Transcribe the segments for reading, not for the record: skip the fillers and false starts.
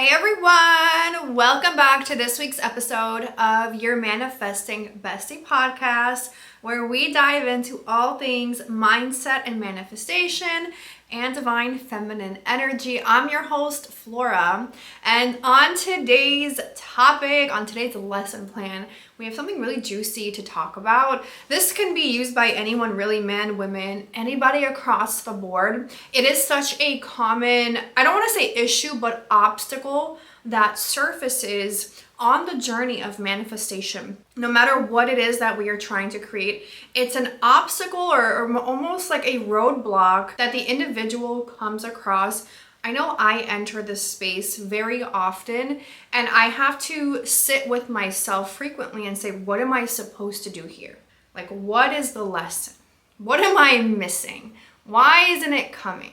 Hey everyone, welcome back to this week's episode of your Manifesting Bestie podcast, where we dive into all things mindset and manifestation and divine feminine energy. I'm your host, Flora, and on today's topic, on today's lesson plan, we have something really juicy to talk about. This can be used by anyone, really, men, women, anybody across the board. It is such a common, I don't want to say issue, but obstacle that surfaces on the journey of manifestation. No matter what it is that we are trying to create, it's an obstacle or almost like a roadblock that the individual comes across. I know I enter this space very often, and I have to sit with myself frequently and say, what am I supposed to do here? Like, what is the lesson? What am I missing? Why isn't it coming?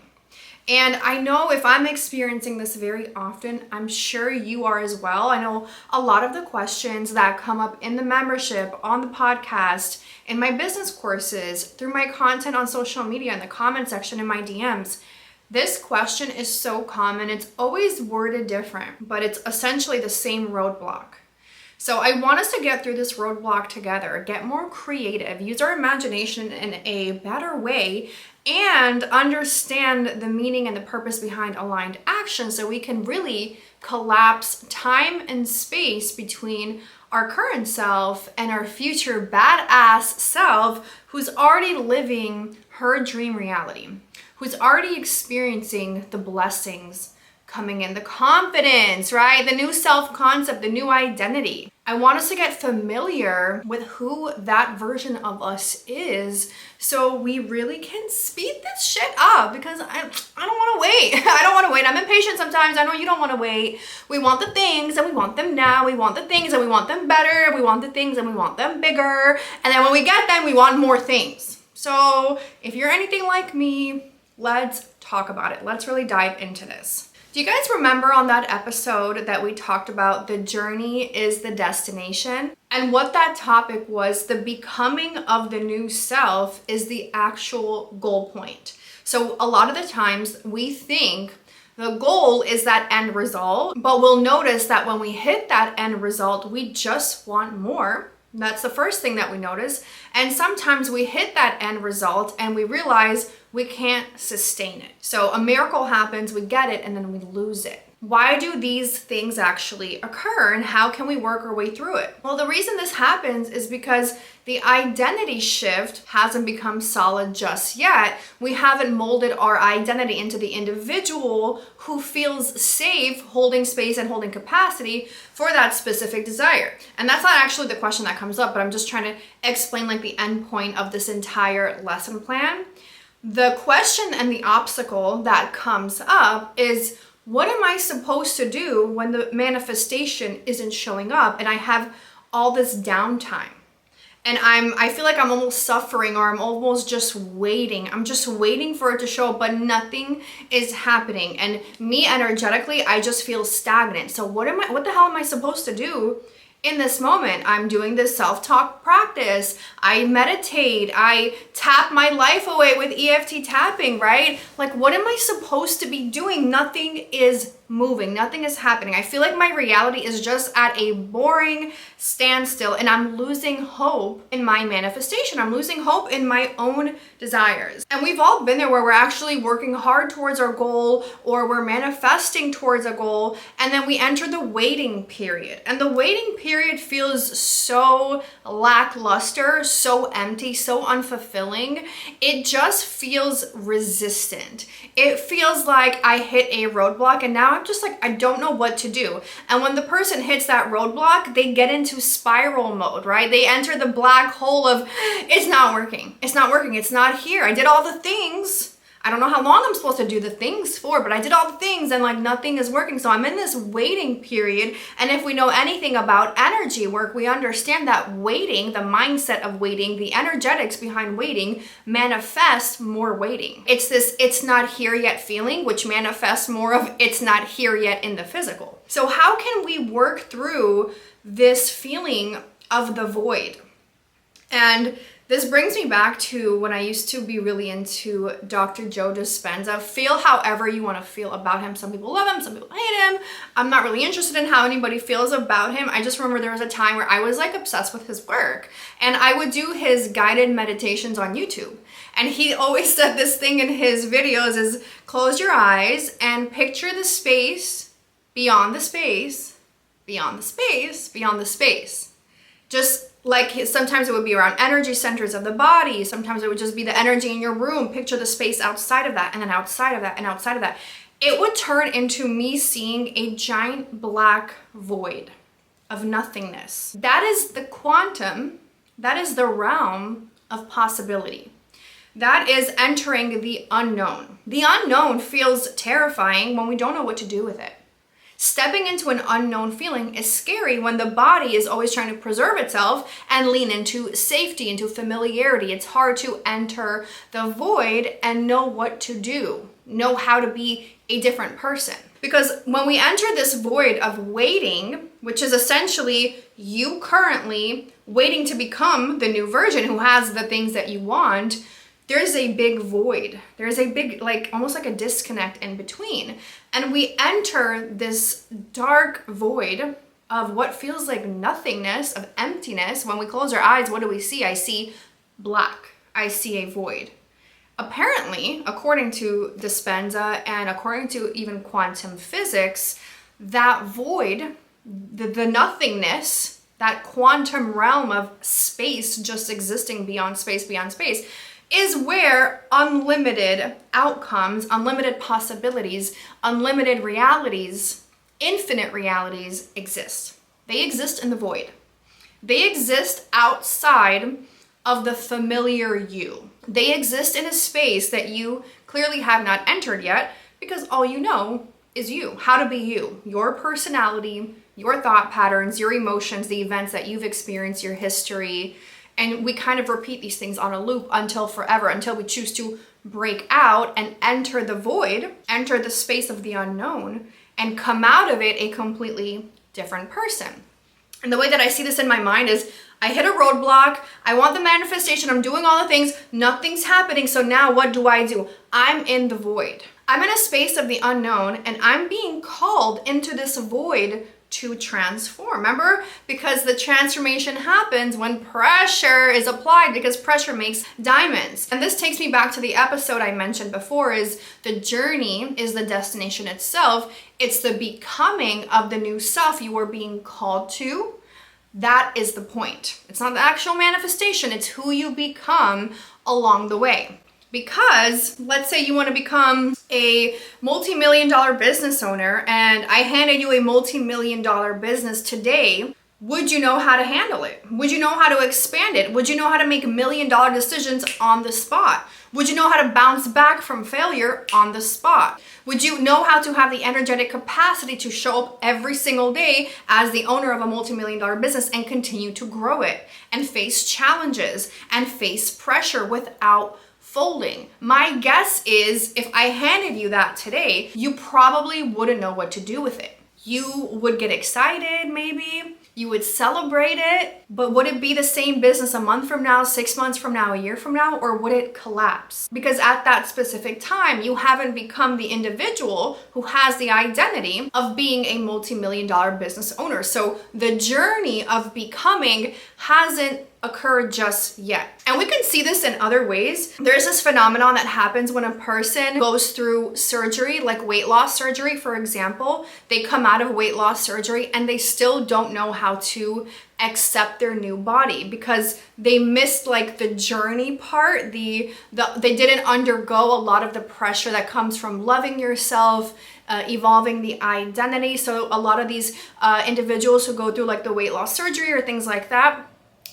And I know if I'm experiencing this very often, I'm sure you are as well. I know a lot of the questions that come up in the membership, on the podcast, in my business courses, through my content on social media, in the comment section, in my DMs, this question is so common. It's always worded different, but it's essentially the same roadblock. So I want us to get through this roadblock together, get more creative, use our imagination in a better way, and understand the meaning and the purpose behind aligned action so we can really collapse time and space between our current self and our future badass self who's already living her dream reality, who's already experiencing the blessings coming in, the confidence, right? The new self-concept, the new identity. I want us to get familiar with who that version of us is so we really can speed this shit up, because I don't want to wait. I don't want to wait. I'm impatient sometimes. I know you don't want to wait. We want the things and we want them now. We want the things and we want them better. We want the things and we want them bigger. And then when we get them, we want more things. So if you're anything like me, let's talk about it. Let's really dive into this. Do you guys remember on that episode that we talked about the journey is the destination? And what that topic was, the becoming of the new self is the actual goal point. So a lot of the times we think the goal is that end result, but we'll notice that when we hit that end result, we just want more. That's the first thing that we notice. And sometimes we hit that end result and we realize we can't sustain it. So a miracle happens, we get it, and then we lose it. Why do these things actually occur, and how can we work our way through it? Well, the reason this happens is because the identity shift hasn't become solid just yet. We haven't molded our identity into the individual who feels safe holding space and holding capacity for that specific desire. And that's not actually the question that comes up, but I'm just trying to explain like the end point of this entire lesson plan. The question and the obstacle that comes up is, what am I supposed to do when the manifestation isn't showing up and I have all this downtime? And I feel like I'm almost suffering, or I'm almost just waiting. I'm just waiting for it to show up, but nothing is happening. And me energetically, I just feel stagnant. So what the hell am I supposed to do in this moment? I'm doing this self-talk practice. I meditate. I tap my life away with EFT tapping, right? Like, what am I supposed to be doing? Nothing is moving. Nothing is happening. I feel like my reality is just at a boring standstill, and I'm losing hope in my manifestation. I'm losing hope in my own desires. And we've all been there where we're actually working hard towards our goal, or we're manifesting towards a goal, and then we enter the waiting period. And the waiting period feels so lackluster, so empty, so unfulfilling. It just feels resistant. It feels like I hit a roadblock and now I'm just like, I don't know what to do. And when the person hits that roadblock, they get into spiral mode, right? They enter the black hole of, it's not working. It's not working. It's not here. I did all the things. I don't know how long I'm supposed to do the things for, but I did all the things and like nothing is working. So I'm in this waiting period. And if we know anything about energy work, we understand that waiting, the mindset of waiting, the energetics behind waiting manifest more waiting. It's this it's not here yet feeling, which manifests more of it's not here yet in the physical. So how can we work through this feeling of the void? And This brings me back to when I used to be really into Dr. Joe Dispenza. Feel however you want to feel about him. Some people love him, some people hate him. I'm not really interested in how anybody feels about him. I just remember there was a time where I was like obsessed with his work, and I would do his guided meditations on YouTube. And he always said this thing in his videos is close your eyes and picture the space beyond the space, beyond the space, beyond the space. Just like sometimes it would be around energy centers of the body. Sometimes it would just be the energy in your room. Picture the space outside of that, and then outside of that, and outside of that. It would turn into me seeing a giant black void of nothingness. That is the quantum, that is the realm of possibility. That is entering the unknown. The unknown feels terrifying when we don't know what to do with it. Stepping into an unknown feeling is scary when the body is always trying to preserve itself and lean into safety, into familiarity. It's hard to enter the void and know what to do, know how to be a different person. Because when we enter this void of waiting, which is essentially you currently waiting to become the new version who has the things that you want, there's a big void. There's a big, like almost like a disconnect in between. And we enter this dark void of what feels like nothingness, of emptiness. When we close our eyes, what do we see? I see black. I see a void. Apparently, according to Dispenza and according to even quantum physics, that void, the nothingness, that quantum realm of space just existing beyond space, is where unlimited outcomes, unlimited possibilities, unlimited realities, infinite realities exist. They exist in the void. They exist outside of the familiar you. They exist in a space that you clearly have not entered yet because all you know is you, how to be you, your personality, your thought patterns, your emotions, the events that you've experienced, your history. And we kind of repeat these things on a loop until forever, until we choose to break out and enter the void, enter the space of the unknown, and come out of it a completely different person. And the way that I see this in my mind is I hit a roadblock, I want the manifestation, I'm doing all the things, nothing's happening, so now what do? I'm in the void. I'm in a space of the unknown, and I'm being called into this void to transform. Remember? Because the transformation happens when pressure is applied, because pressure makes diamonds. And this takes me back to the episode I mentioned before, is the journey is the destination itself. It's the becoming of the new self you are being called to. That is the point. It's not the actual manifestation. It's who you become along the way. Because let's say you want to become a multi-million-dollar business owner, and I handed you a multi-million-dollar business today. Would you know how to handle it? Would you know how to expand it? Would you know how to make million-dollar decisions on the spot? Would you know how to bounce back from failure on the spot? Would you know how to have the energetic capacity to show up every single day as the owner of a multi-million-dollar business and continue to grow it and face challenges and face pressure without folding? My guess is if I handed you that today, you probably wouldn't know what to do with it. You would get excited, maybe. You would celebrate it, but would it be the same business a month from now, 6 months from now, a year from now, or would it collapse? Because at that specific time, you haven't become the individual who has the identity of being a multi-million-dollar business owner. So the journey of becoming hasn't occurred just yet. And we can see this in other ways. There's this phenomenon that happens when a person goes through surgery, like weight loss surgery, for example. They come out of weight loss surgery and they still don't know how to accept their new body because they missed like the journey part. They didn't undergo a lot of the pressure that comes from loving yourself, evolving the identity. So a lot of these individuals who go through like the weight loss surgery or things like that,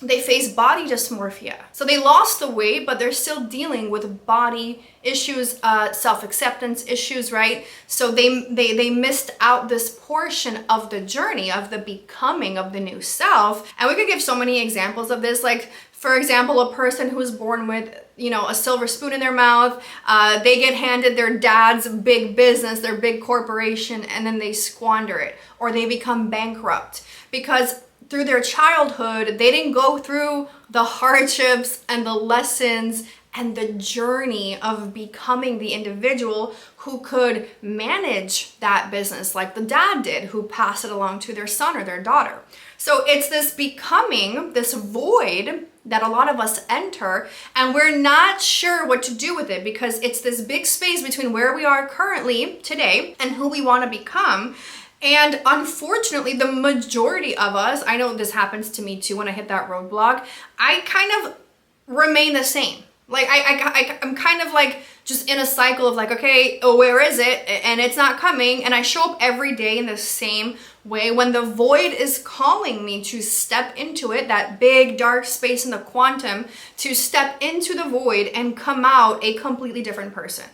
they face body dysmorphia. So they lost the weight, but they're still dealing with body issues, self-acceptance issues, right? So they missed out this portion of the journey of the becoming of the new self. And we could give so many examples of this. Like, for example, a person who's born with, a silver spoon in their mouth, they get handed their dad's big business, their big corporation, and then they squander it, or they become bankrupt because through their childhood, they didn't go through the hardships and the lessons and the journey of becoming the individual who could manage that business like the dad did, who passed it along to their son or their daughter. So it's this becoming, this void that a lot of us enter, and we're not sure what to do with it because it's this big space between where we are currently today and who we want to become. And unfortunately, the majority of us, I know this happens to me too when I hit that roadblock, I kind of remain the same. Like I'm kind of like just in a cycle of like, okay, oh, where is it? And it's not coming. And I show up every day in the same way when the void is calling me to step into it, that big dark space in the quantum, to step into the void and come out a completely different person.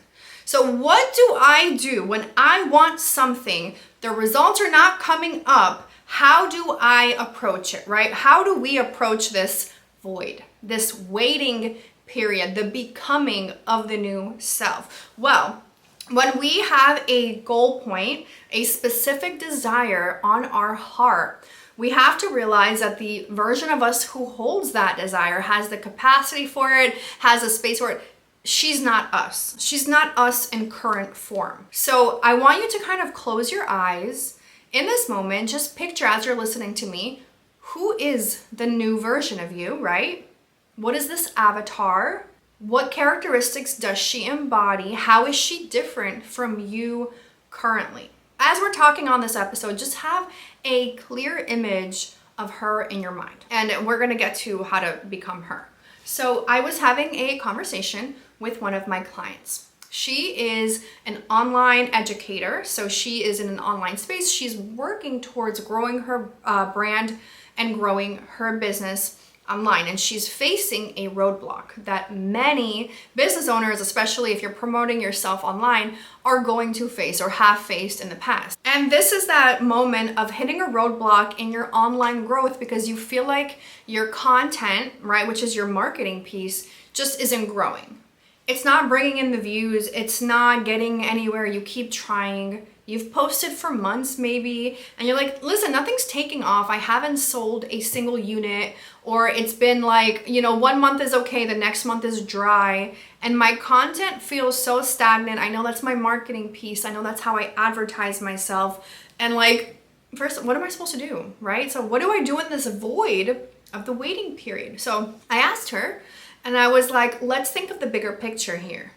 So what do I do when I want something, the results are not coming up? How do I approach it, right? How do we approach this void, this waiting period, the becoming of the new self? Well, when we have a goal point, a specific desire on our heart, we have to realize that the version of us who holds that desire, has the capacity for it, has a space for it. She's not us. She's not us in current form. So I want you to kind of close your eyes in this moment. Just picture as you're listening to me, who is the new version of you, right? What is this avatar? What characteristics does she embody? How is she different from you currently? As we're talking on this episode, just have a clear image of her in your mind. And we're gonna get to how to become her. So I was having a conversation with one of my clients. She is an online educator. So she is in an online space. She's working towards growing her brand and growing her business online, and she's facing a roadblock that many business owners, especially if you're promoting yourself online, are going to face or have faced in the past. And this is that moment of hitting a roadblock in your online growth because you feel like your content, right, which is your marketing piece, just isn't growing. It's not bringing in the views, it's not getting anywhere. You keep trying, you've posted for months maybe, and you're like, listen, nothing's taking off. I haven't sold a single unit, or it's been like, 1 month is okay, the next month is dry, and my content feels so stagnant. I know that's my marketing piece. I know that's how I advertise myself. And like, first, what am I supposed to do, right? So what do I do in this void of the waiting period? So I asked her, and I was like, let's think of the bigger picture here.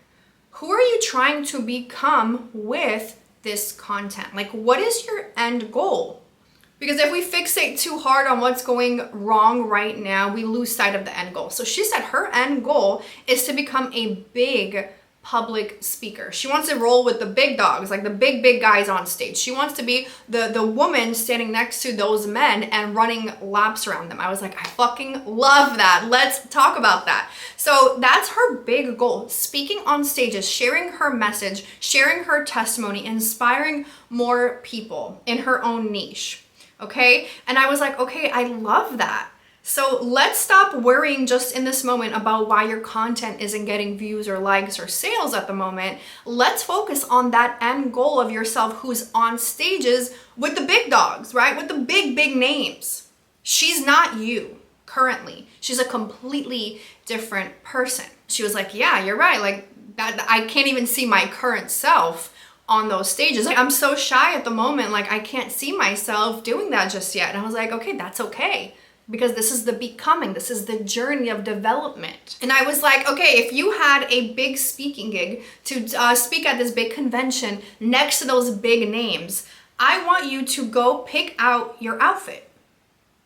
Who are you trying to become with this content? Like, what is your end goal? Because if we fixate too hard on what's going wrong right now, we lose sight of the end goal. So she said her end goal is to become a big public speaker. She wants to roll with the big dogs, like the big guys on stage. She wants to be the woman standing next to those men and running laps around them. I was like, I fucking love that. Let's talk about that. So that's her big goal. Speaking on stages, sharing her message, sharing her testimony, inspiring more people in her own niche. Okay? And I was like, okay, I love that. So let's stop worrying just in this moment about why your content isn't getting views or likes or sales at the moment. Let's focus on that end goal of yourself who's on stages with the big dogs, right? With the big names. She's not you currently. She's a completely different person. She was like, yeah, you're right. Like that, I can't even see my current self on those stages. Like, I'm so shy at the moment. Like I can't see myself doing that just yet. And I was like, okay, that's okay. Because this is the becoming, this is the journey of development. And I was like, okay, if you had a big speaking gig to speak at this big convention next to those big names, I want you to go pick out your outfit.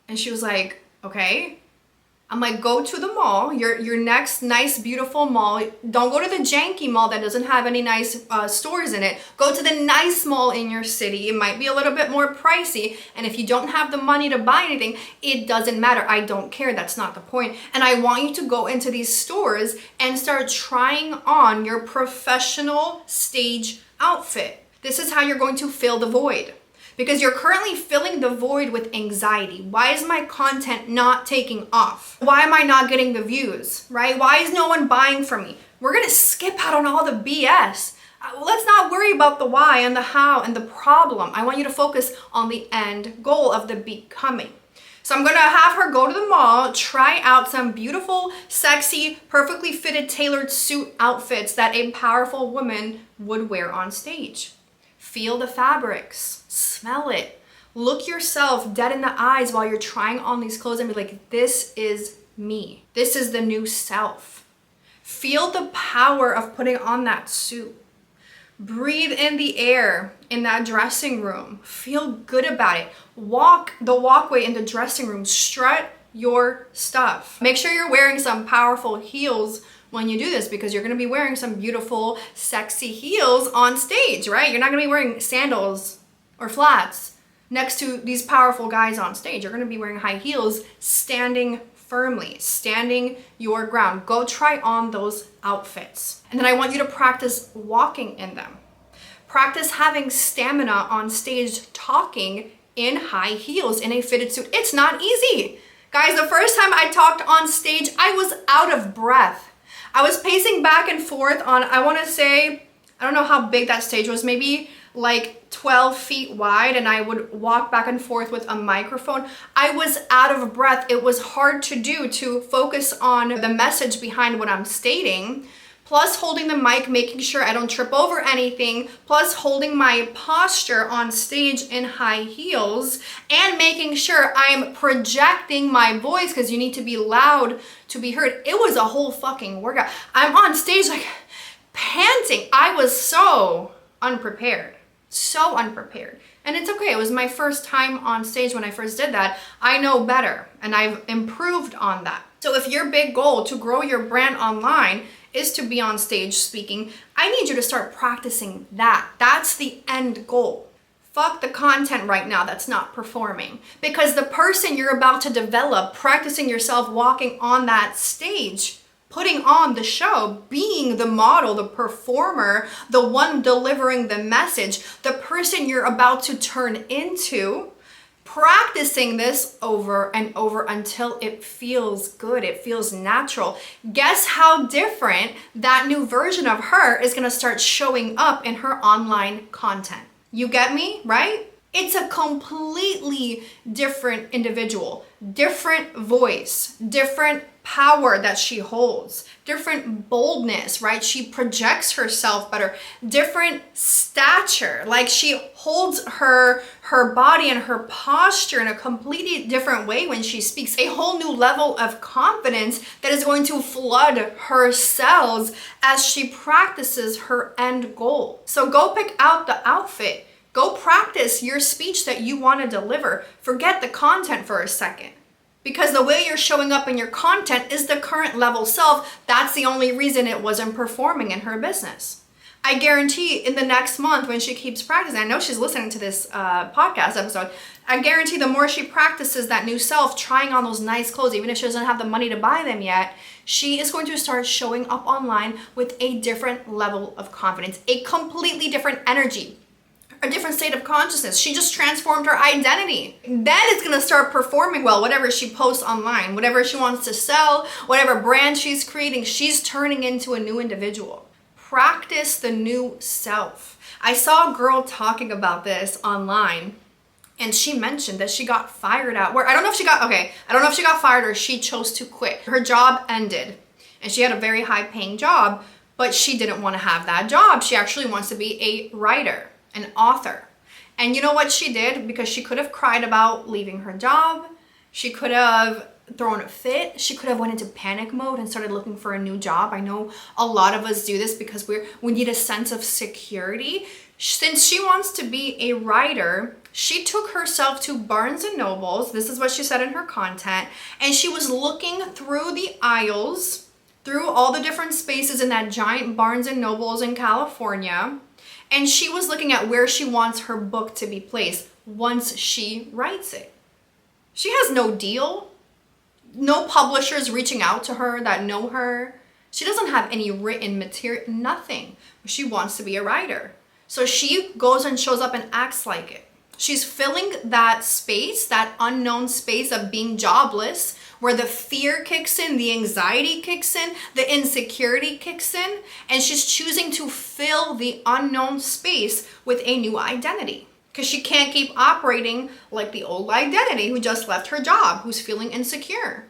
And she was like, okay. I'm like, go to the mall, your next nice, beautiful mall. Don't go to the janky mall that doesn't have any nice stores in it. Go to the nice mall in your city. It might be a little bit more pricey. And if you don't have the money to buy anything, it doesn't matter. I don't care. That's not the point. And I want you to go into these stores and start trying on your professional stage outfit. This is how you're going to fill the void. Because you're currently filling the void with anxiety. Why is my content not taking off? Why am I not getting the views, right? Why is no one buying from me? We're gonna skip out on all the BS. Let's not worry about the why and the how and the problem. I want you to focus on the end goal of the becoming. So I'm gonna have her go to the mall, try out some beautiful, sexy, perfectly fitted, tailored suit outfits that a powerful woman would wear on stage. Feel the fabrics, smell it. Look yourself dead in the eyes while you're trying on these clothes and be like, this is me. This is the new self. Feel the power of putting on that suit. Breathe in the air in that dressing room. Feel good about it. Walk the walkway in the dressing room. Strut your stuff. Make sure you're wearing some powerful heels when you do this, because you're going to be wearing some beautiful, sexy heels on stage, right? You're not going to be wearing sandals or flats next to these powerful guys on stage. You're going to be wearing high heels, standing firmly, standing your ground. Go try on those outfits. And then I want you to practice walking in them. Practice having stamina on stage, talking in high heels in a fitted suit. It's not easy. Guys, the first time I talked on stage, I was out of breath. I was pacing back and forth on, I want to say, I don't know how big that stage was, maybe like 12 feet wide, and I would walk back and forth with a microphone. I was out of breath. It was hard to do, to focus on the message behind what I'm stating, plus holding the mic, making sure I don't trip over anything, plus holding my posture on stage in high heels, and making sure I'm projecting my voice, because you need to be loud to be heard. It was a whole fucking workout. I'm on stage like panting. I was so unprepared. So unprepared. And it's okay. It was my first time on stage when I first did that. I know better, and I've improved on that. So if your big goal to grow your brand online is to be on stage speaking, I need you to start practicing that. That's the end goal. Fuck the content right now that's not performing. Because the person you're about to develop, practicing yourself walking on that stage, putting on the show, being the model, the performer, the one delivering the message, the person you're about to turn into, practicing this over and over until it feels good, it feels natural. Guess how different that new version of her is gonna start showing up in her online content. You get me, right? It's a completely different individual, different voice, different power that she holds, different boldness, right? She projects herself better, different stature, like she holds her body and her posture in a completely different way when she speaks, a whole new level of confidence that is going to flood her cells as she practices her end goal. So go pick out the outfit. Go practice your speech that you want to deliver. Forget the content for a second. Because the way you're showing up in your content is the current level self. That's the only reason it wasn't performing in her business. I guarantee in the next month when she keeps practicing, I know she's listening to this podcast episode, I guarantee the more she practices that new self, trying on those nice clothes, even if she doesn't have the money to buy them yet, she is going to start showing up online with a different level of confidence, a completely different energy, a different state of consciousness. She just transformed her identity. Then it's gonna start performing well, whatever she posts online, whatever she wants to sell, whatever brand she's creating, she's turning into a new individual. Practice the new self. I saw a girl talking about this online, and she mentioned that she got fired at work. I don't know if she got fired or she chose to quit. Her job ended, and she had a very high paying job, but she didn't want to have that job. She actually wants to be a writer, an author. And you know what she did? Because she could have cried about leaving her job. She could have thrown a fit. She could have went into panic mode and started looking for a new job. I know a lot of us do this because we need a sense of security. Since she wants to be a writer, she took herself to Barnes and Nobles. This is what she said in her content. And she was looking through the aisles, through all the different spaces in that giant Barnes and Nobles in California. And she was looking at where she wants her book to be placed once she writes it. She has no deal, no publishers reaching out to her that know her. She doesn't have any written material, nothing. She wants to be a writer. So she goes and shows up and acts like it. She's filling that space, that unknown space of being jobless, where the fear kicks in, the anxiety kicks in, the insecurity kicks in, and she's choosing to fill the unknown space with a new identity. because she can't keep operating like the old identity who just left her job, who's feeling insecure.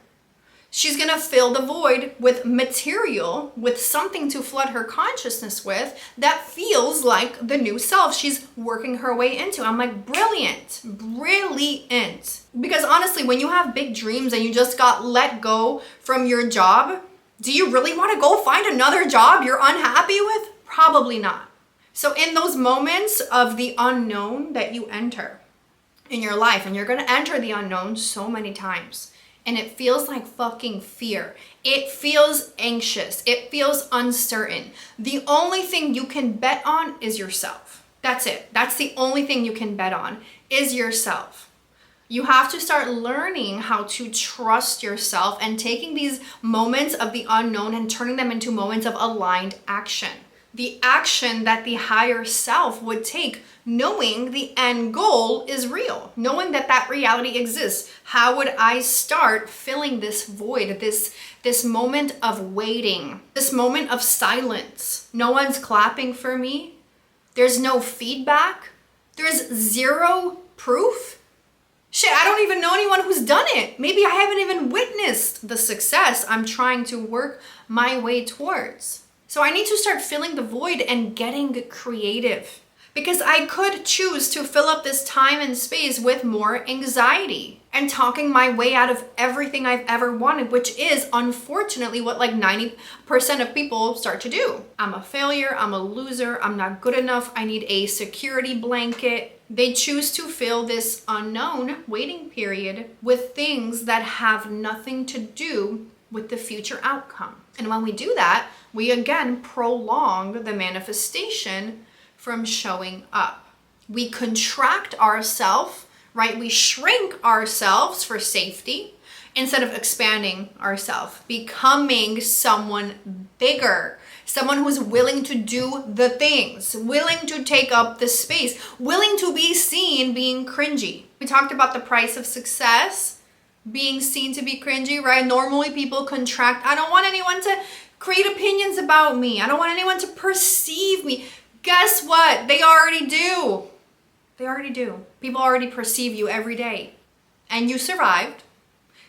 She's gonna fill the void with material, with something to flood her consciousness with that feels like the new self she's working her way into. I'm like, brilliant, brilliant. Because honestly, when you have big dreams and you just got let go from your job, do you really want to go find another job you're unhappy with? Probably not. So in those moments of the unknown that you enter in your life, and you're gonna enter the unknown so many times, and it feels like fucking fear. It feels anxious. It feels uncertain. The only thing you can bet on is yourself. That's it. That's the only thing you can bet on is yourself. You have to start learning how to trust yourself and taking these moments of the unknown and turning them into moments of aligned action. The action that the higher self would take, knowing the end goal is real, knowing that that reality exists. How would I start filling this void, this moment of waiting, this moment of silence? No one's clapping for me. There's no feedback. There's zero proof. Shit, I don't even know anyone who's done it. Maybe I haven't even witnessed the success I'm trying to work my way towards. So I need to start filling the void and getting creative, because I could choose to fill up this time and space with more anxiety and talking my way out of everything I've ever wanted, which is unfortunately what like 90% of people start to do. I'm a failure, I'm a loser, I'm not good enough, I need a security blanket. They choose to fill this unknown waiting period with things that have nothing to do with the future outcome. And when we do that, we again prolong the manifestation from showing up. We contract ourselves, right? We shrink ourselves for safety instead of expanding ourselves, becoming someone bigger, someone who's willing to do the things, willing to take up the space, willing to be seen being cringy. We talked about the price of success, being seen to be cringy, right? Normally people contract. I don't want anyone to create opinions about me. I don't want anyone to perceive me. Guess what? They already do. They already do. People already perceive you every day. And you survived.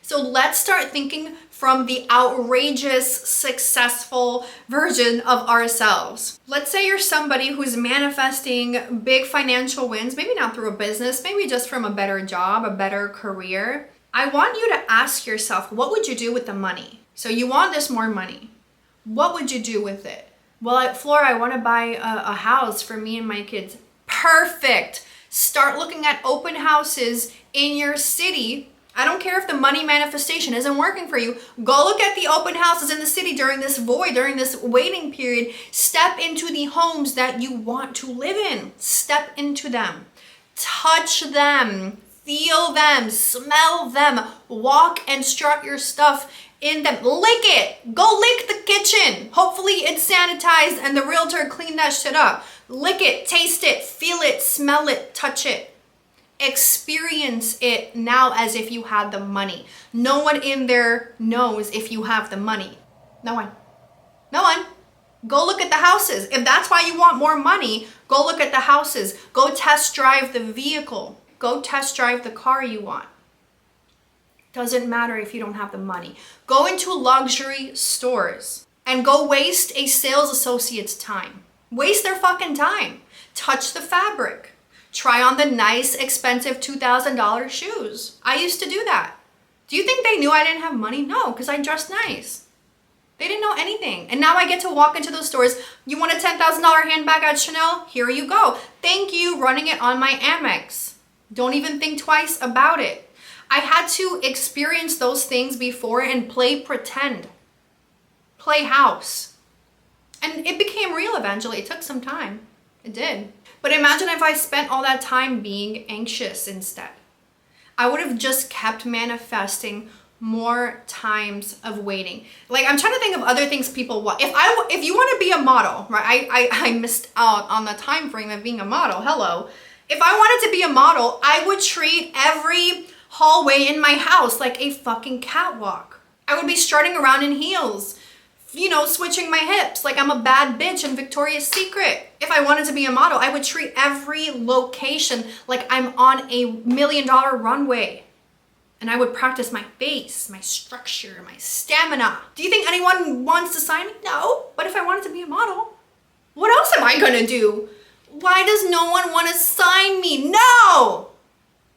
So let's start thinking from the outrageous, successful version of ourselves. Let's say you're somebody who's manifesting big financial wins, maybe not through a business, maybe just from a better job, a better career. I want you to ask yourself, what would you do with the money? So you want this more money. What would you do with it? Well, Flora, I want to buy a house for me and my kids. Perfect. Start looking at open houses in your city. I don't care if the money manifestation isn't working for you. Go look at the open houses in the city during this void, during this waiting period. Step into the homes that you want to live in. Step into them. Touch them. Feel them. Smell them. Walk and strut your stuff in them. Lick it. Go lick the kitchen. Hopefully it's sanitized and the realtor cleaned that shit up. Lick it, taste it, feel it, smell it, touch it. Experience it now as if you had the money. No one in there knows if you have the money. No one. No one. Go look at the houses. If that's why you want more money, go look at the houses. Go test drive the vehicle. Go test drive the car you want. Doesn't matter if you don't have the money. Go into luxury stores and go waste a sales associate's time. Waste their fucking time. Touch the fabric. Try on the nice, expensive $2,000 shoes. I used to do that. Do you think they knew I didn't have money? No, because I dressed nice. They didn't know anything. And now I get to walk into those stores. You want a $10,000 handbag at Chanel? Here you go. Thank you, running it on my Amex. Don't even think twice about it. I had to experience those things before and play pretend. Play house. And it became real eventually. It took some time. It did. But imagine if I spent all that time being anxious instead. I would have just kept manifesting more times of waiting. Like, I'm trying to think of other things people want. If you want to be a model, right? I missed out on the time frame of being a model. Hello. If I wanted to be a model, I would treat every hallway in my house like a fucking catwalk. I would be strutting around in heels, switching my hips like I'm a bad bitch in Victoria's Secret. If I wanted to be a model, I would treat every location like I'm on a $1 million runway. And I would practice my face, my structure, my stamina. Do you think anyone wants to sign me? No. But if I wanted to be a model, what else am I gonna do? Why does no one want to sign me? No!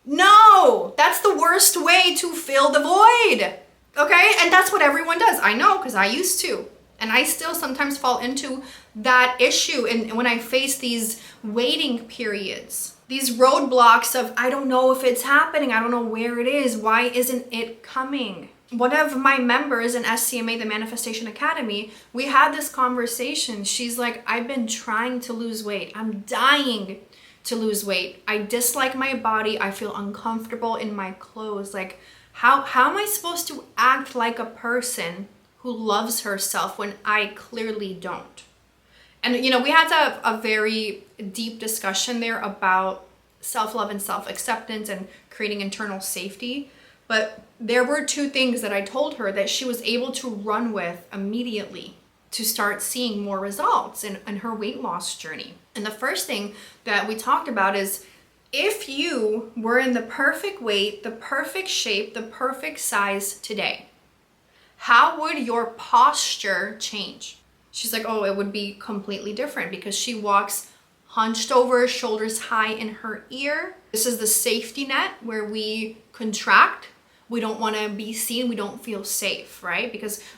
No! That's the worst way to fill the void. Okay? And that's what everyone does. I know, because I used to. And I still sometimes fall into that issue. And when I face these waiting periods, these roadblocks of, I don't know if it's happening. I don't know where it is. Why isn't it coming? One of my members in SCMA, the Manifestation Academy, we had this conversation. She's like, I've been trying to lose weight. I'm dying to lose weight. I dislike my body. I feel uncomfortable in my clothes. Like, how am I supposed to act like a person who loves herself when I clearly don't? And, we had a very deep discussion there about self-love and self-acceptance and creating internal safety. But there were two things that I told her that she was able to run with immediately to start seeing more results in her weight loss journey. And the first thing that we talked about is, if you were in the perfect weight, the perfect shape, the perfect size today, how would your posture change? She's like, oh, it would be completely different, because she walks hunched over, shoulders high in her ear. This is the safety net where we contract. We don't want to be seen. We don't feel safe, right?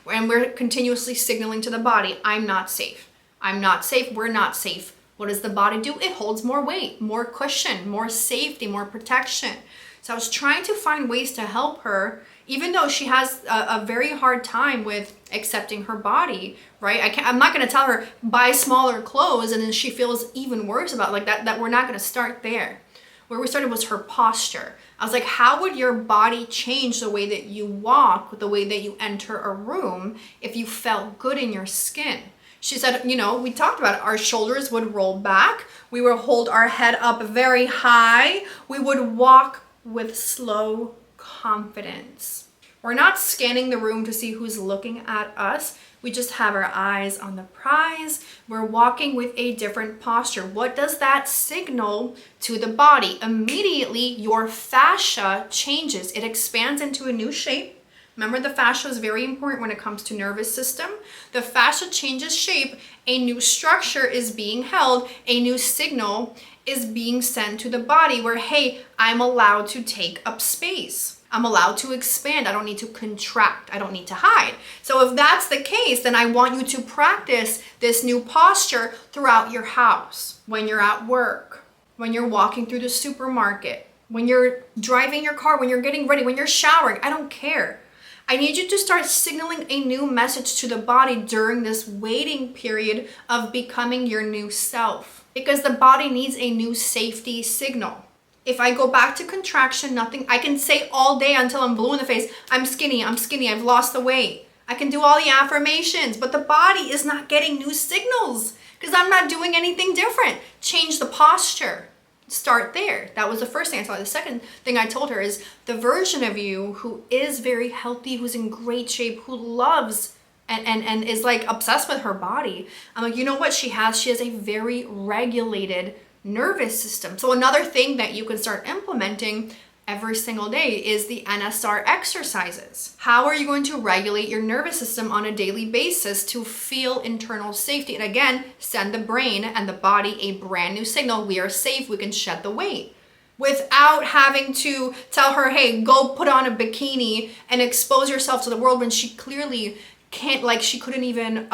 And we're continuously signaling to the body, I'm not safe. I'm not safe. We're not safe. What does the body do? It holds more weight, more cushion, more safety, more protection. So I was trying to find ways to help her, even though she has a very hard time with accepting her body, right? I'm not going to tell her buy smaller clothes and then she feels even worse about it. Like that we're not going to start there. Where we started was her posture. I was like, how would your body change the way that you walk, the way that you enter a room, if you felt good in your skin? She said, we talked about it. Our shoulders would roll back. We would hold our head up very high. We would walk with slow confidence. We're not scanning the room to see who's looking at us. We just have our eyes on the prize. We're walking with a different posture. What does that signal to the body? Immediately, your fascia changes. It expands into a new shape. Remember, the fascia is very important when it comes to nervous system. The fascia changes shape. A new structure is being held. A new signal is being sent to the body where, hey, I'm allowed to take up space. I'm allowed to expand. I don't need to contract. I don't need to hide. So if that's the case, then I want you to practice this new posture throughout your house, when you're at work, when you're walking through the supermarket, when you're driving your car, when you're getting ready, when you're showering. I don't care. I need you to start signaling a new message to the body during this waiting period of becoming your new self, because the body needs a new safety signal. If I go back to contraction, I can say all day until I'm blue in the face, I'm skinny, I've lost the weight. I can do all the affirmations, but the body is not getting new signals because I'm not doing anything different. Change the posture. Start there. That was the first thing I told her. The second thing I told her is the version of you who is very healthy, who's in great shape, who loves and is like obsessed with her body. I'm like, you know what she has? She has a very regulated nervous system. So another thing that you can start implementing every single day is the NSR exercises. How are you going to regulate your nervous system on a daily basis to feel internal safety? And again, send the brain and the body a brand new signal. We are safe. We can shed the weight. Without having to tell her, hey, go put on a bikini and expose yourself to the world when she clearly can't, like she couldn't even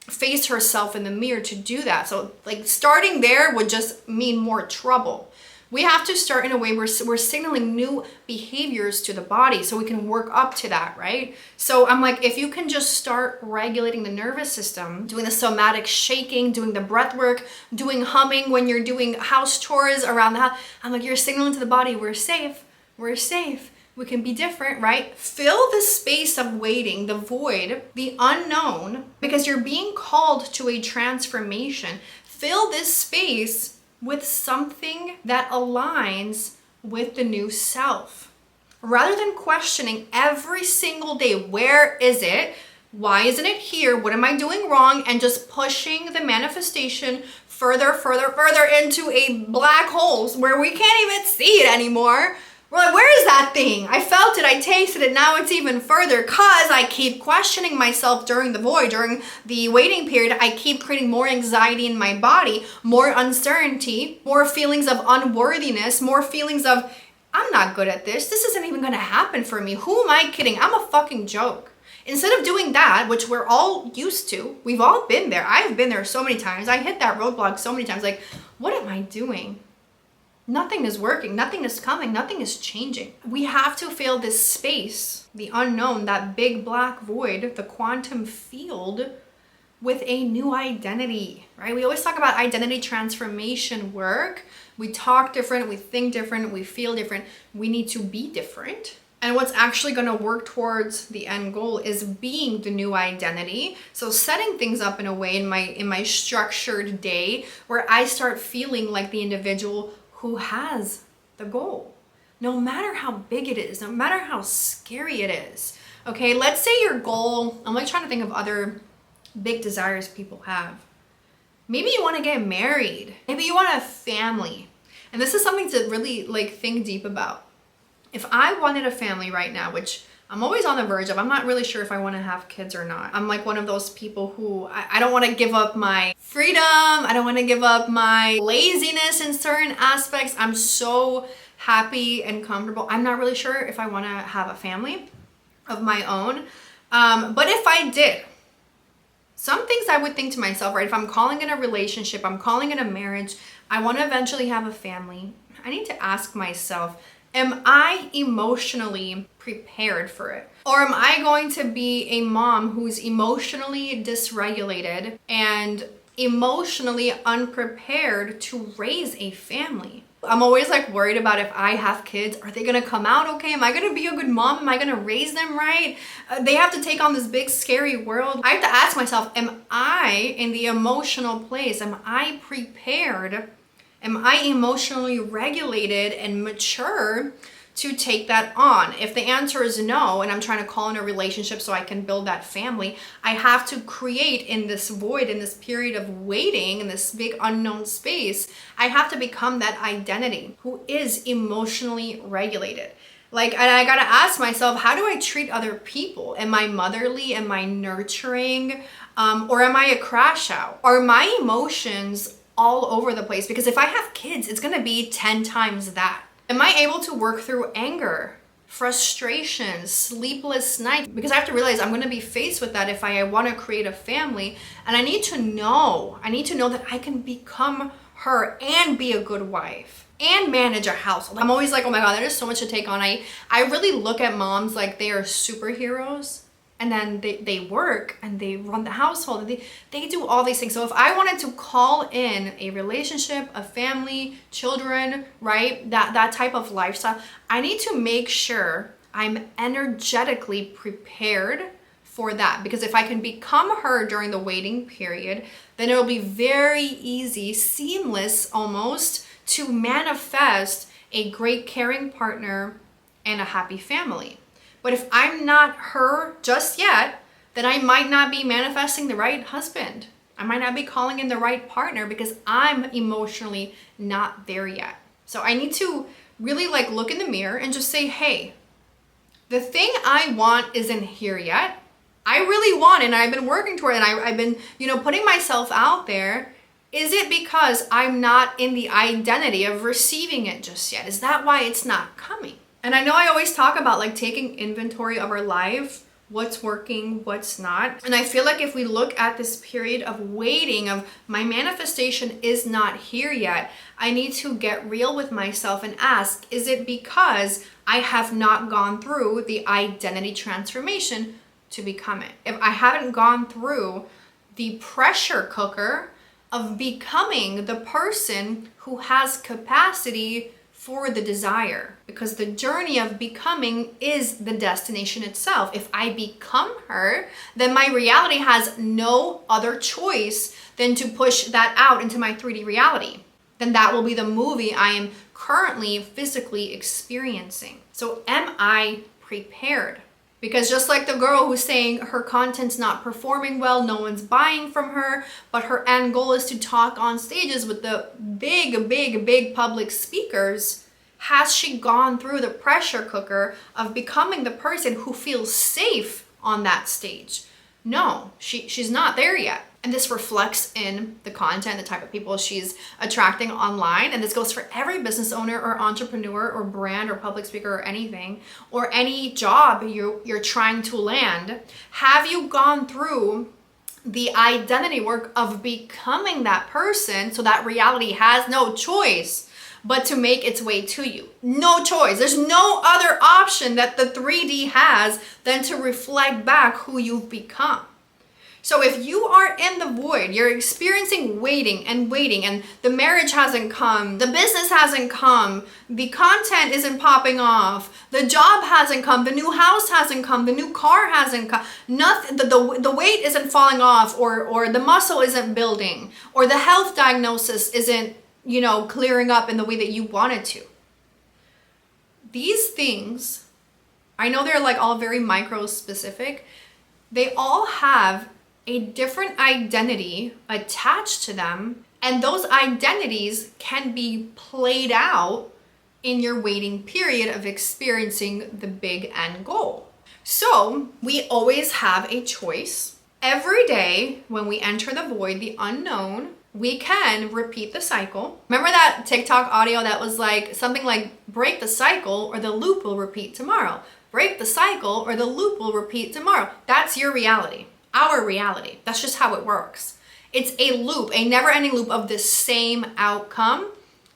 face herself in the mirror to do that. So like starting there would just mean more trouble. We have to start in a way where we're signaling new behaviors to the body so we can work up to that, right? So I'm like, if you can just start regulating the nervous system, doing the somatic shaking, doing the breath work, doing humming when you're doing house chores around the house, I'm like, you're signaling to the body, we're safe, we can be different, right? Fill the space of waiting, the void, the unknown, because you're being called to a transformation. Fill this space with something that aligns with the new self. Rather than questioning every single day, where is it? Why isn't it here? What am I doing wrong? And just pushing the manifestation further into a black hole where we can't even see it anymore. We're like, where is that thing? I felt it, I tasted it, now it's even further because I keep questioning myself during the void, during the waiting period. I keep creating more anxiety in my body, more uncertainty, more feelings of unworthiness, more feelings of, I'm not good at this. This isn't even gonna happen for me. Who am I kidding? I'm a fucking joke. Instead of doing that, which we're all used to, we've all been there. I've been there so many times. I hit that roadblock so many times. Like, what am I doing? Nothing is working, nothing is coming, nothing is changing. We have to fill this space, the unknown, that big black void, the quantum field, with a new identity, right? We always talk about identity transformation work. We talk different, we think different, we feel different. We need to be different. And what's actually gonna work towards the end goal is being the new identity. So setting things up in a way in my structured day where I start feeling like the individual who has the goal, no matter how big it is, no matter how scary it is. Okay, let's say your goal, I'm like trying to think of other big desires people have. Maybe you want to get married. Maybe you want a family. And this is something to really like think deep about. If I wanted a family right now, which I'm always on the verge of, I'm not really sure if I want to have kids or not. I'm like one of those people who I don't want to give up my freedom. I don't want to give up my laziness in certain aspects. I'm so happy and comfortable. I'm not really sure if I want to have a family of my own. But if I did, some things I would think to myself, right? If I'm calling it a relationship, I'm calling it a marriage, I want to eventually have a family. I need to ask myself, am I emotionally prepared for it? Or am I going to be a mom who's emotionally dysregulated and emotionally unprepared to raise a family? I'm always like worried about if I have kids, are they gonna come out okay? Am I gonna be a good mom? Am I gonna raise them right? They have to take on this big scary world. I have to ask myself, am I in the emotional place? Am I prepared? Am I emotionally regulated and mature to take that on? If the answer is no, and I'm trying to call in a relationship so I can build that family, I have to create in this void, in this period of waiting, in this big unknown space, I have to become that identity who is emotionally regulated. Like, and I gotta ask myself, how do I treat other people? Am I motherly? Am I nurturing? Or am I a crash out? Are my emotions all over the place? Because if I have kids, it's gonna be 10 times that. Am I able to work through anger, frustration, sleepless nights? Because I have to realize I'm gonna be faced with that if I wanna create a family. And I need to know that I can become her and be a good wife and manage a household. I'm always like, oh my God, there's so much to take on. I really look at moms like they are superheroes. And then they work and they run the household and they do all these things. So if I wanted to call in a relationship, a family, children, right? That type of lifestyle, I need to make sure I'm energetically prepared for that. Because if I can become her during the waiting period, then it will be very easy, seamless almost, to manifest a great caring partner and a happy family. But if I'm not her just yet, then I might not be manifesting the right husband. I might not be calling in the right partner because I'm emotionally not there yet. So I need to really like look in the mirror and just say, hey, the thing I want isn't here yet. I really want it and I've been working toward it and I've been, putting myself out there. Is it because I'm not in the identity of receiving it just yet? Is that why it's not coming? And I know I always talk about like taking inventory of our life, what's working, what's not. And I feel like if we look at this period of waiting, of my manifestation is not here yet, I need to get real with myself and ask, is it because I have not gone through the identity transformation to become it? If I haven't gone through the pressure cooker of becoming the person who has capacity for the desire, because the journey of becoming is the destination itself. If I become her, then my reality has no other choice than to push that out into my 3D reality. Then that will be the movie I am currently physically experiencing. So am I prepared? Because just like the girl who's saying her content's not performing well, no one's buying from her, but her end goal is to talk on stages with the big public speakers, has she gone through the pressure cooker of becoming the person who feels safe on that stage? No, she's not there yet. And this reflects in the content, the type of people she's attracting online. And this goes for every business owner or entrepreneur or brand or public speaker or anything, or any job you're trying to land. Have you gone through the identity work of becoming that person so that reality has no choice but to make its way to you? No choice. There's no other option that the 3D has than to reflect back who you've become. So if you are in the void, you're experiencing waiting, and the marriage hasn't come, the business hasn't come, the content isn't popping off, the job hasn't come, the new house hasn't come, the new car hasn't come, nothing, the weight isn't falling off, or the muscle isn't building, or the health diagnosis isn't, clearing up in the way that you want it to. These things, I know they're like all very micro specific, they all have a different identity attached to them, and those identities can be played out in your waiting period of experiencing the big end goal. So we always have a choice. Every day when we enter the void, the unknown, we can repeat the cycle. Remember that TikTok audio that was like something like, break the cycle or the loop will repeat tomorrow. Break the cycle or the loop will repeat tomorrow. That's your reality. Our reality. That's just how it works. It's a loop, a never-ending loop of the same outcome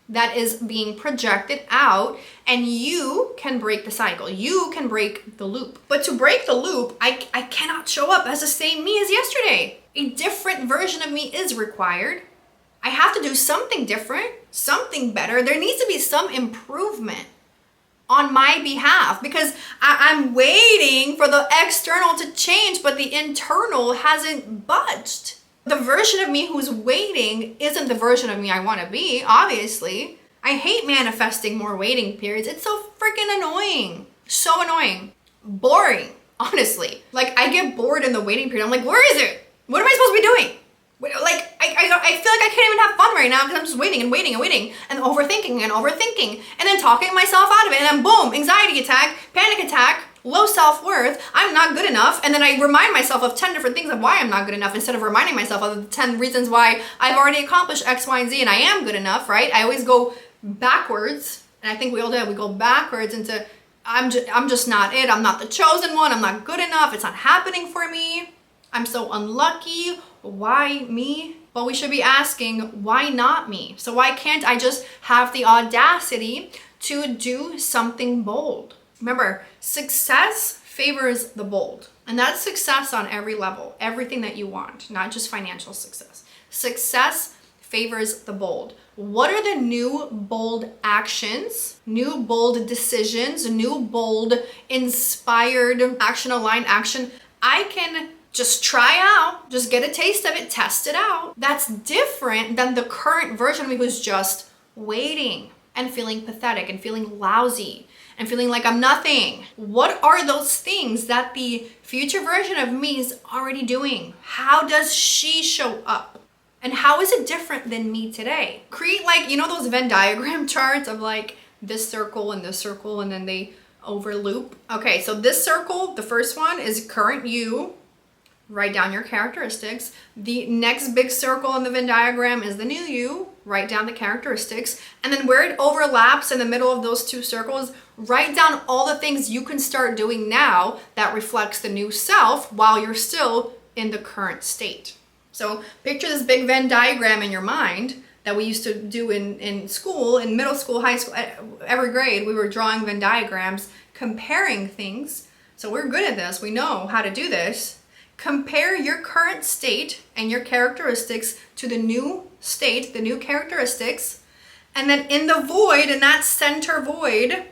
that is being projected out, and you can break the cycle. You can break the loop. But to break the loop, I cannot show up as the same me as yesterday. A different version of me is required. I have to do something different, something better. There needs to be some improvement on my behalf, because I'm waiting for the external to change, but the internal hasn't budged. The version of me who's waiting isn't the version of me I want to be, obviously. I hate manifesting more waiting periods. It's so freaking annoying. So annoying. Boring, honestly. Like, I get bored in the waiting period. I'm like, where is it? What am I supposed to be doing? Like, I feel like I can't even have fun right now because I'm just waiting and overthinking and then talking myself out of it, and then boom, anxiety attack, panic attack, low self-worth, I'm not good enough, and then I remind myself of 10 different things of why I'm not good enough instead of reminding myself of the 10 reasons why I've already accomplished X, Y, and Z and I am good enough, right? I always go backwards, and I think we all do. We go backwards into I'm just not it, I'm not the chosen one, I'm not good enough, it's not happening for me, I'm so unlucky. Why me? Well, we should be asking, why not me? So why can't I just have the audacity to do something bold? Remember, success favors the bold. And that's success on every level, everything that you want, not just financial success. Success favors the bold. What are the new bold actions, new bold decisions, new bold inspired action, aligned action I can just try out, just get a taste of it, test it out? That's different than the current version of me who's just waiting and feeling pathetic and feeling lousy and feeling like I'm nothing. What are those things that the future version of me is already doing? How does she show up? And how is it different than me today? Create like, those Venn diagram charts of like this circle and then they overloop. Okay, so this circle, the first one is current you. Write down your characteristics. The next big circle in the Venn diagram is the new you. Write down the characteristics. And then where it overlaps in the middle of those two circles, write down all the things you can start doing now that reflects the new self while you're still in the current state. So picture this big Venn diagram in your mind that we used to do in school, in middle school, high school, every grade, we were drawing Venn diagrams, comparing things. So we're good at this. We know how to do this. Compare your current state and your characteristics to the new state, the new characteristics. And then in the void, in that center void,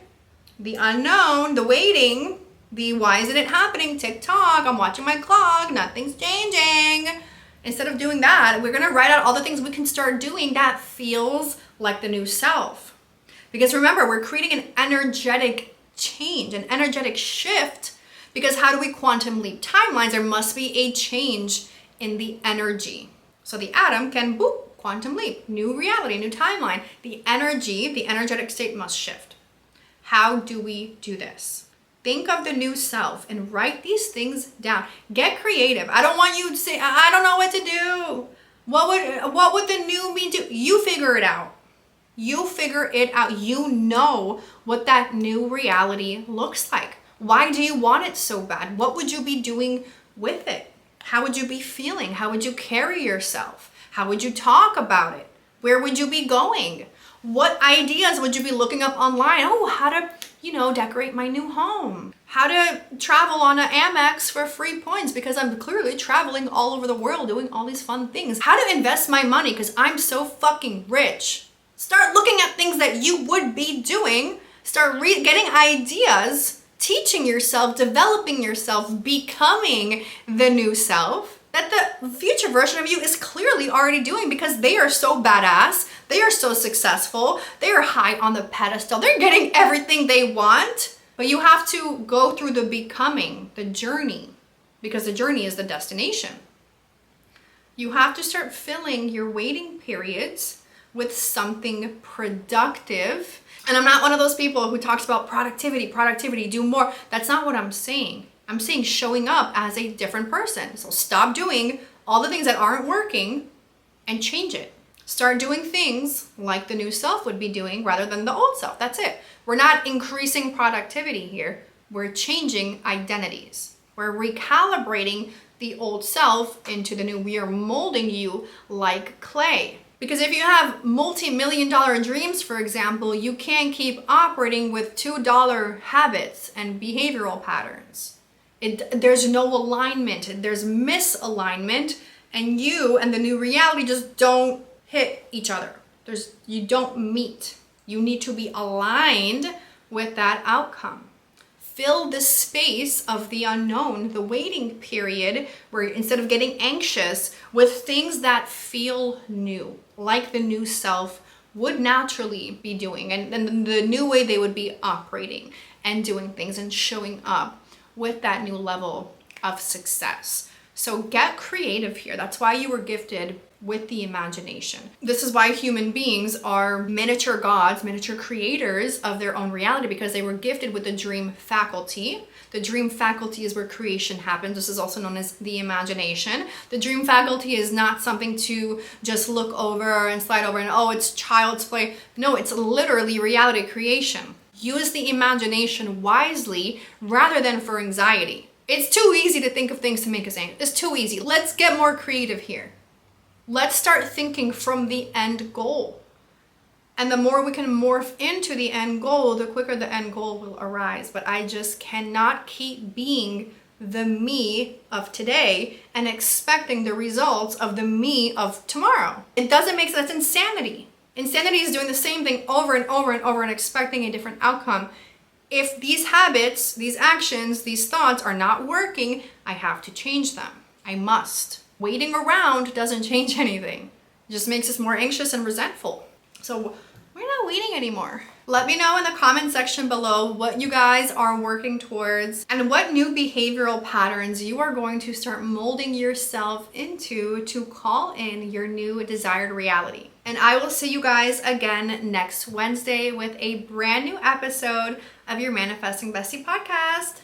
the unknown, the waiting, the why isn't it happening, TikTok, I'm watching my clock, nothing's changing. Instead of doing that, we're gonna write out all the things we can start doing that feels like the new self. Because remember, we're creating an energetic change, an energetic shift Because how do we quantum leap timelines? There must be a change in the energy. So the atom can, boop, quantum leap, new reality, new timeline. The energy, the energetic state must shift. How do we do this? Think of the new self and write these things down. Get creative. I don't want you to say, I don't know what to do. What would the new me do? You figure it out. You figure it out. You know what that new reality looks like. Why do you want it so bad? What would you be doing with it? How would you be feeling? How would you carry yourself? How would you talk about it? Where would you be going? What ideas would you be looking up online? Oh, how to, decorate my new home. How to travel on an Amex for free points because I'm clearly traveling all over the world doing all these fun things. How to invest my money because I'm so fucking rich. Start looking at things that you would be doing. Start getting ideas, teaching yourself, developing yourself, becoming the new self that the future version of you is clearly already doing because they are so badass. They are so successful. They are high on the pedestal. They're getting everything they want. But you have to go through the becoming, the journey, because the journey is the destination. You have to start filling your waiting periods with something productive. And I'm not one of those people who talks about productivity, do more. That's not what I'm saying. I'm saying showing up as a different person. So stop doing all the things that aren't working and change it. Start doing things like the new self would be doing rather than the old self. That's it. We're not increasing productivity here. We're changing identities. We're recalibrating the old self into the new. We are molding you like clay. Because if you have multi-million-dollar dreams, for example, you can't keep operating with $2 habits and behavioral patterns. There's no alignment. There's misalignment, and you and the new reality just don't hit each other. You don't meet. You need to be aligned with that outcome. Fill the space of the unknown, the waiting period, where instead of getting anxious, with things that feel new, like the new self would naturally be doing, and the new way they would be operating and doing things and showing up with that new level of success. So get creative here. That's why you were gifted with the imagination. This is why human beings are miniature gods, miniature creators of their own reality, because they were gifted with the dream faculty. The dream faculty is where creation happens. This is also known as the imagination. The dream faculty is not something to just look over and slide over and, oh, it's child's play. No, it's literally reality creation. Use the imagination wisely rather than for anxiety. It's too easy to think of things to make us anxious. It's too easy. Let's get more creative here. Let's start thinking from the end goal. And the more we can morph into the end goal, the quicker the end goal will arise. But I just cannot keep being the me of today and expecting the results of the me of tomorrow. It doesn't make sense. That's insanity. Insanity is doing the same thing over and over and over and expecting a different outcome. If these habits, these actions, these thoughts are not working, I have to change them. I must. Waiting around doesn't change anything. It just makes us more anxious and resentful. So we're not waiting anymore. Let me know in the comment section below what you guys are working towards and what new behavioral patterns you are going to start molding yourself into to call in your new desired reality. And I will see you guys again next Wednesday with a brand new episode of your Manifesting Bestie podcast.